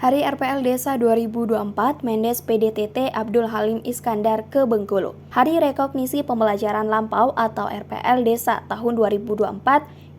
Hari RPL Desa 2024, Mendes PDTT Abdul Halim Iskandar ke Bengkulu. Hari Rekognisi Pembelajaran Lampau atau RPL Desa tahun 2024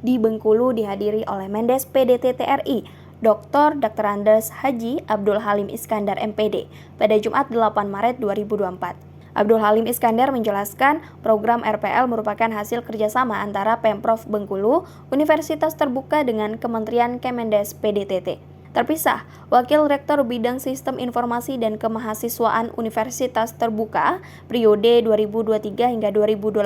di Bengkulu dihadiri oleh Mendes PDTT RI, Dr. Andes Haji Abdul Halim Iskandar MPD, pada Jumat 8 Maret 2024. Abdul Halim Iskandar menjelaskan program RPL merupakan hasil kerjasama antara Pemprov Bengkulu, Universitas Terbuka dengan Kementerian Kemendes PDTT. Terpisah, Wakil Rektor Bidang Sistem Informasi dan Kemahasiswaan Universitas Terbuka periode 2023 hingga 2028,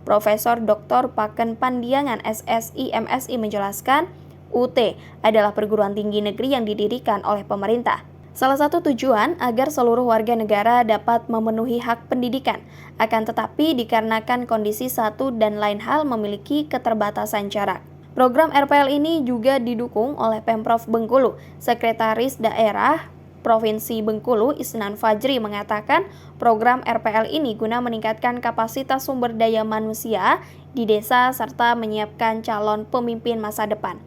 Profesor Dr. Paken Pandiangan SSI MSI menjelaskan, UT adalah perguruan tinggi negeri yang didirikan oleh pemerintah. Salah satu tujuan agar seluruh warga negara dapat memenuhi hak pendidikan, akan tetapi dikarenakan kondisi satu dan lain hal memiliki keterbatasan jarak. Program RPL ini juga didukung oleh Pemprov Bengkulu. Sekretaris Daerah Provinsi Bengkulu Isnan Fajri mengatakan program RPL ini guna meningkatkan kapasitas sumber daya manusia di desa serta menyiapkan calon pemimpin masa depan.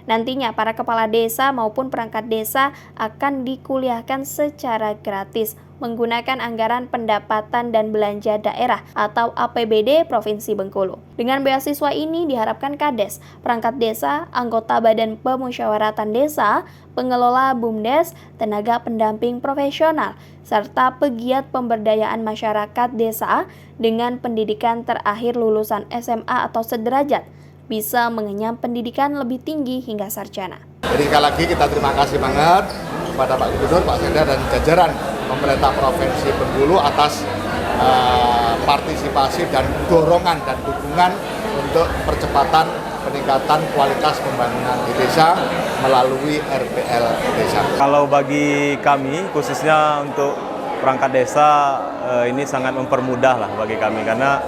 Nantinya para kepala desa maupun perangkat desa akan dikuliahkan secara gratis menggunakan anggaran pendapatan dan belanja daerah atau APBD Provinsi Bengkulu. Dengan beasiswa ini diharapkan Kades, perangkat desa, anggota Badan Pemusyawaratan Desa, pengelola BUMDes, tenaga pendamping profesional, serta pegiat pemberdayaan masyarakat desa dengan pendidikan terakhir lulusan SMA atau sederajat bisa mengenyam pendidikan lebih tinggi hingga sarjana. Jadi sekali lagi kita terima kasih banget kepada Pak Gubernur, Pak Sekda dan jajaran pemerintah Provinsi Bengkulu atas partisipasi dan dorongan dan dukungan untuk percepatan peningkatan kualitas pembangunan di desa melalui RPL Desa. Kalau bagi kami, khususnya untuk perangkat desa, ini sangat mempermudah lah bagi kami karena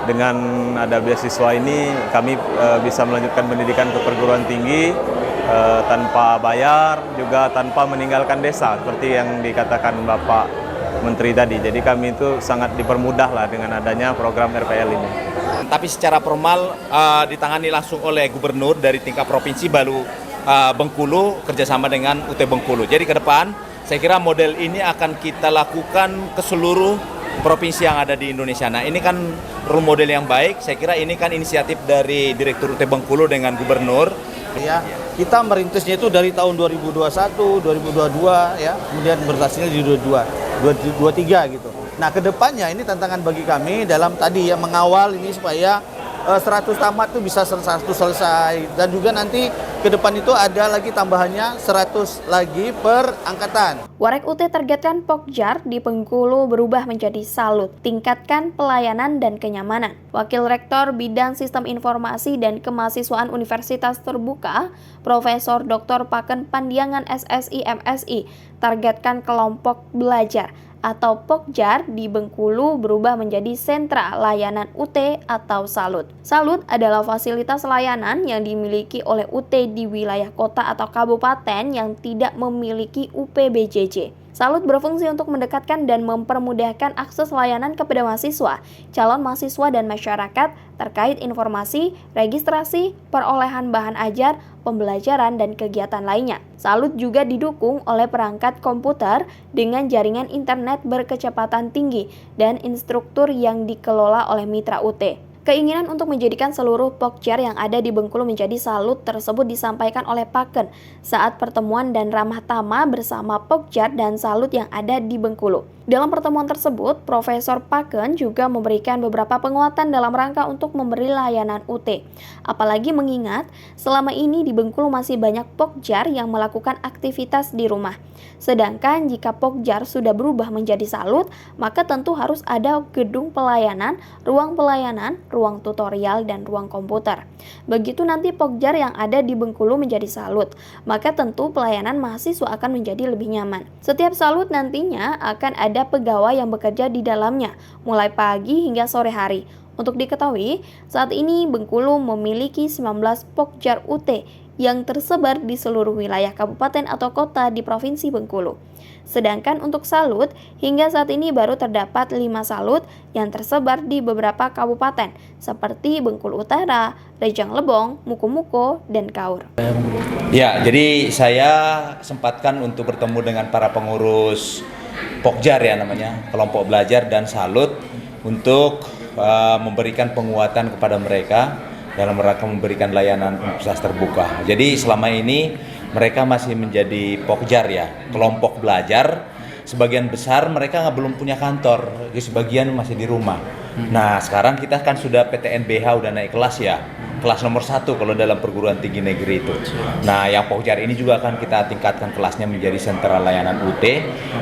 dengan ada beasiswa ini kami bisa melanjutkan pendidikan ke perguruan tinggi tanpa bayar, juga tanpa meninggalkan desa seperti yang dikatakan Bapak Menteri tadi. Jadi kami itu sangat dipermudah lah dengan adanya program RPL ini. Tapi secara formal ditangani langsung oleh Gubernur dari tingkat provinsi baru Bengkulu kerjasama dengan UT Bengkulu. Jadi ke depan saya kira model ini akan kita lakukan ke seluruh provinsi yang ada di Indonesia. Nah, ini kan role model yang baik. Saya kira ini kan inisiatif dari Direktur UT Bengkulu dengan Gubernur. Ya, kita merintisnya itu dari tahun 2021, 2022 ya, kemudian berhasilnya di 2023 gitu. Nah, kedepannya ini tantangan bagi kami dalam tadi ya mengawal ini supaya 100 tamat itu bisa 100 selesai, dan juga nanti ke depan itu ada lagi tambahannya 100 lagi per angkatan. Warek UT targetkan Pokjar di Bengkulu berubah menjadi Salut, tingkatkan pelayanan dan kenyamanan. Wakil Rektor Bidang Sistem Informasi dan Kemahasiswaan Universitas Terbuka, Profesor Dr. Paken Pandiangan SSI MSI, targetkan kelompok belajar atau Pokjar di Bengkulu berubah menjadi sentra layanan UT atau Salut. Salut adalah fasilitas layanan yang dimiliki oleh UT di wilayah kota atau kabupaten yang tidak memiliki UPBJJ. Salut berfungsi untuk mendekatkan dan mempermudahkan akses layanan kepada mahasiswa, calon mahasiswa dan masyarakat terkait informasi, registrasi, perolehan bahan ajar, pembelajaran, dan kegiatan lainnya. Salut juga didukung oleh perangkat komputer dengan jaringan internet berkecepatan tinggi dan instruktur yang dikelola oleh mitra UT. Keinginan untuk menjadikan seluruh Pokjar yang ada di Bengkulu menjadi Salut tersebut disampaikan oleh Paken saat pertemuan dan ramah tamah bersama Pokjar dan Salut yang ada di Bengkulu. Dalam pertemuan tersebut, Profesor Paken juga memberikan beberapa penguatan dalam rangka untuk memberi layanan UT. Apalagi mengingat selama ini di Bengkulu masih banyak Pokjar yang melakukan aktivitas di rumah. Sedangkan jika Pokjar sudah berubah menjadi Salut, maka tentu harus ada gedung pelayanan, ruang tutorial, dan ruang komputer. Begitu nanti Pokjar yang ada di Bengkulu menjadi Salut, maka tentu pelayanan mahasiswa akan menjadi lebih nyaman. Setiap Salut nantinya akan ada pegawai yang bekerja di dalamnya, mulai pagi hingga sore hari. Untuk diketahui, saat ini Bengkulu memiliki 19 Pokjar UT yang tersebar di seluruh wilayah kabupaten atau kota di Provinsi Bengkulu. Sedangkan untuk salut, hingga saat ini baru terdapat 5 salut yang tersebar di beberapa kabupaten seperti Bengkulu Utara, Rejang Lebong, Muko-Muko, dan Kaur. Ya, jadi saya sempatkan untuk bertemu dengan para pengurus Pokjar ya namanya, kelompok belajar dan salut untuk memberikan penguatan kepada mereka dalam rangka memberikan layanan universitas terbuka. Jadi selama ini mereka masih menjadi Pokjar ya, kelompok belajar. Sebagian besar mereka belum punya kantor, jadi sebagian masih di rumah. Nah sekarang kita kan sudah PTNBH udah naik kelas ya, kelas nomor 1 kalau dalam perguruan tinggi negeri itu. Nah yang Pokjar ini juga akan kita tingkatkan kelasnya menjadi sentra layanan UT,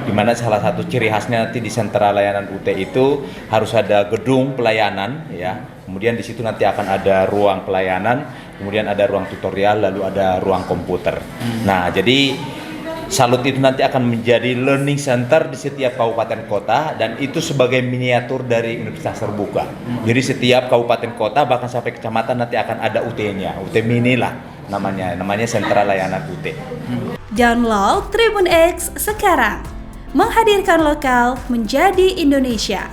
di mana salah satu ciri khasnya nanti di sentra layanan UT itu harus ada gedung pelayanan ya. Kemudian di situ nanti akan ada ruang pelayanan, kemudian ada ruang tutorial, lalu ada ruang komputer. Nah, jadi salut itu nanti akan menjadi learning center di setiap kabupaten kota dan itu sebagai miniatur dari universitas terbuka. Jadi setiap kabupaten kota bahkan sampai kecamatan nanti akan ada UT-nya, UT mini lah namanya sentra layanan UT. Download Tribun X sekarang, menghadirkan lokal menjadi Indonesia.